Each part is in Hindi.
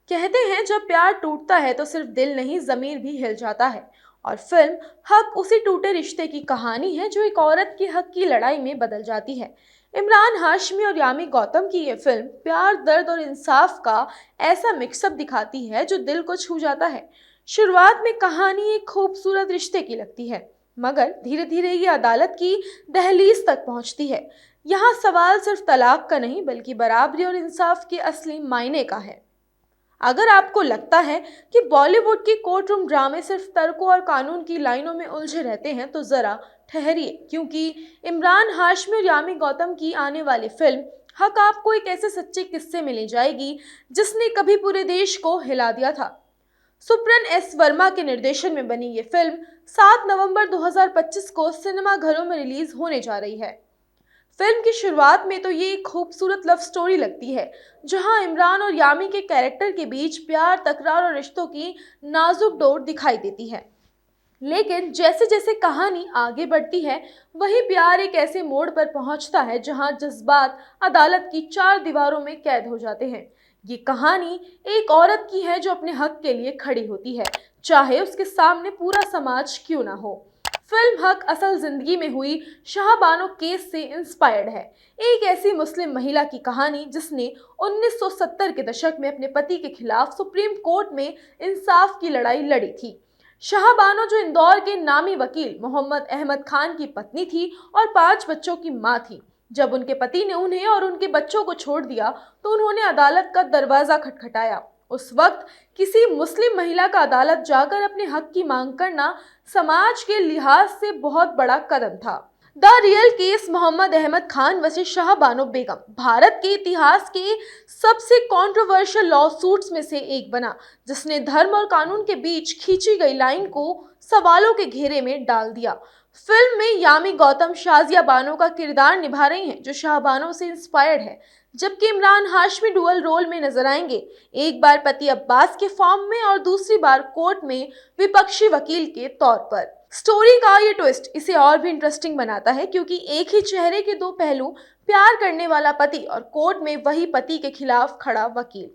कहते हैं जब प्यार टूटता है तो सिर्फ दिल नहीं ज़मीर भी हिल जाता है। और फिल्म हक उसी टूटे रिश्ते की कहानी है जो एक औरत के हक की लड़ाई में बदल जाती है। इमरान हाशमी और यामी गौतम की ये फिल्म प्यार, दर्द और इंसाफ का ऐसा मिक्सअप दिखाती है जो दिल को छू जाता है। शुरुआत में कहानी एक खूबसूरत रिश्ते की लगती है, मगर धीरे धीरे ये अदालत की दहलीज तक पहुंचती है। यहाँ सवाल सिर्फ तलाक का नहीं बल्कि बराबरी और इंसाफ के असली मायने का है। अगर आपको लगता है कि बॉलीवुड की कोर्ट रूम ड्रामे सिर्फ तर्कों और कानून की लाइनों में उलझे रहते हैं तो जरा ठहरिए, क्योंकि इमरान हाशमी और यामी गौतम की आने वाली फिल्म हक आपको एक ऐसे सच्चे किस्से में ले जाएगी जिसने कभी पूरे देश को हिला दिया था। सुप्रन एस वर्मा के निर्देशन में बनी ये फिल्म 7 नवंबर 2025 को सिनेमा घरों में रिलीज होने जा रही है। फिल्म की शुरुआत में तो ये एक खूबसूरत लव स्टोरी लगती है, जहां इमरान और यामी के कैरेक्टर के बीच प्यार, तकरार और रिश्तों की नाजुक डोर दिखाई देती है। लेकिन जैसे जैसे कहानी आगे बढ़ती है, वही प्यार एक ऐसे मोड़ पर पहुंचता है जहां जज्बात अदालत की चार दीवारों में कैद हो जाते हैं। ये कहानी एक औरत की है जो अपने हक के लिए खड़ी होती है, चाहे उसके सामने पूरा समाज क्यों ना हो। फिल्म हक असल जिंदगी में हुई शाहबानो केस से इंस्पायर्ड है। एक ऐसी मुस्लिम महिला की कहानी जिसने 1970 के दशक में अपने पति के खिलाफ सुप्रीम कोर्ट में इंसाफ की लड़ाई लड़ी थी। शाहबानो, जो इंदौर के नामी वकील मोहम्मद अहमद खान की पत्नी थी और 5 बच्चों की मां थी, जब उनके पति ने उन्हें और उनके बच्चों को छोड़ दिया तो उन्होंने अदालत का दरवाजा खटखटाया। उस वक्त किसी मुस्लिम महिला का अदालत जाकर अपने हक की मांग करना समाज के लिहाज से बहुत बड़ा कदम था। The real case Mohammad Ahmad Khan versus Shahbano Begum Bharat के इतिहास के सबसे कंट्रोवर्शियल लॉ सूट्स में से एक बना, जिसने धर्म और कानून के बीच खींची गई लाइन को सवालों के घेरे में डाल दिया। फिल्म में यामी गौतम शाजिया बानो का किरदार निभा रही हैं, जो शाहबानो से इंस्पायर्ड है, जबकि इमरान हाशमी डुअल रोल में नजर आएंगे, एक बार पति अब्बास के फॉर्म में और दूसरी बार कोर्ट में विपक्षी वकील के तौर पर। स्टोरी का ये ट्विस्ट इसे और भी इंटरेस्टिंग बनाता है, क्योंकि एक ही चेहरे के दो पहलू, प्यार करने वाला पति और कोर्ट में वही पति के खिलाफ खड़ा वकील,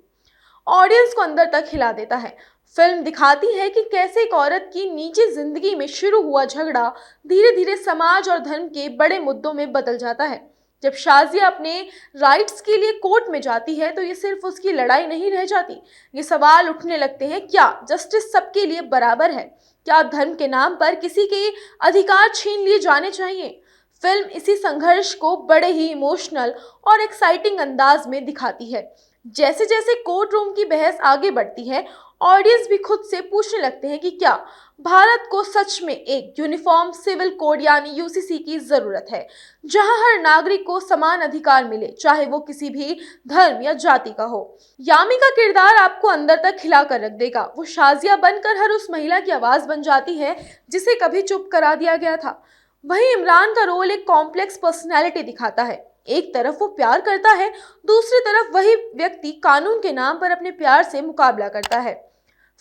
ऑडियंस को अंदर तक हिला देता है। फिल्म दिखाती है कि कैसे एक औरत की निजी जिंदगी में शुरू हुआ झगड़ा धीरे धीरे समाज और धर्म के बड़े मुद्दों में बदल जाता है। जब शाजिया अपने राइट्स के लिए कोर्ट में जाती है तो ये सिर्फ उसकी लड़ाई नहीं रह जाती। ये सवाल उठने लगते हैं, क्या जस्टिस सबके लिए बराबर है? क्या धर्म के नाम पर किसी के अधिकार छीन लिए जाने चाहिए? फिल्म इसी संघर्ष को बड़े ही इमोशनल और एक्साइटिंग अंदाज में दिखाती है। जैसे जैसे कोर्ट रूम की बहस आगे बढ़ती है, ऑडियंस भी खुद से पूछने लगते हैं कि क्या भारत को सच में एक यूनिफॉर्म सिविल कोड यानी यूसीसी की जरूरत है, जहां हर नागरिक को समान अधिकार मिले, चाहे वो किसी भी धर्म या जाति का हो। यामी का किरदार आपको अंदर तक खिला कर रख देगा। वो शाजिया बनकर हर उस महिला की आवाज बन जाती है जिसे कभी चुप करा दिया गया था। वहीं इमरान का रोल एक कॉम्प्लेक्स पर्सनैलिटी दिखाता है। एक तरफ वो प्यार करता है, दूसरी तरफ वही व्यक्ति कानून के नाम पर अपने प्यार से मुकाबला करता है।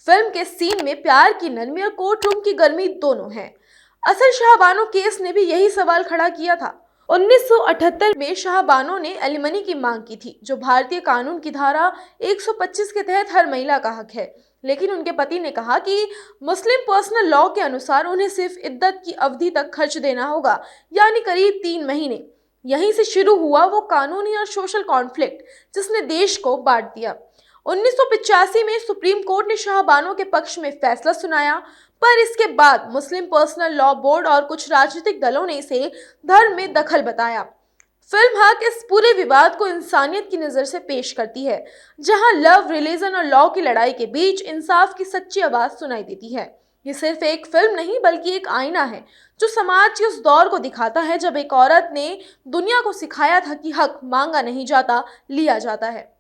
फिल्म के सीन में प्यार की नरमी और कोर्ट रूम की गर्मी दोनों हैं। असल शाहबानो केस ने भी यही सवाल खड़ा किया था। 1978 में शाहबानो ने एलिमनी की मांग की थी, जो भारतीय कानून की धारा 125 के तहत हर महिला का हक है। लेकिन उनके पति ने कहा कि मुस्लिम पर्सनल लॉ के अनुसार उन्हें सिर्फ इद्दत की अवधि तक खर्च देना होगा, यानी करीब 3 महीने। यहीं से शुरू हुआ वो कानूनी और सोशल कॉन्फ्लिक्ट जिसने देश को बांट दिया। 1985 में सुप्रीम कोर्ट ने शाहबानो के पक्ष में फैसला सुनाया, पर इसके बाद मुस्लिम पर्सनल लॉ बोर्ड और कुछ राजनीतिक दलों ने इसे धर्म में दखल बताया। फिल्म हक इस पूरे विवाद को इंसानियत की नज़र से पेश करती है, जहां लव, रिलीजन और लॉ की लड़ाई के बीच इंसाफ की सच्ची आवाज़ सुनाई देती है। ये सिर्फ एक फिल्म नहीं बल्कि एक आईना है, जो समाज के उस दौर को दिखाता है जब एक औरत ने दुनिया को सिखाया था कि हक मांगा नहीं जाता, लिया जाता है।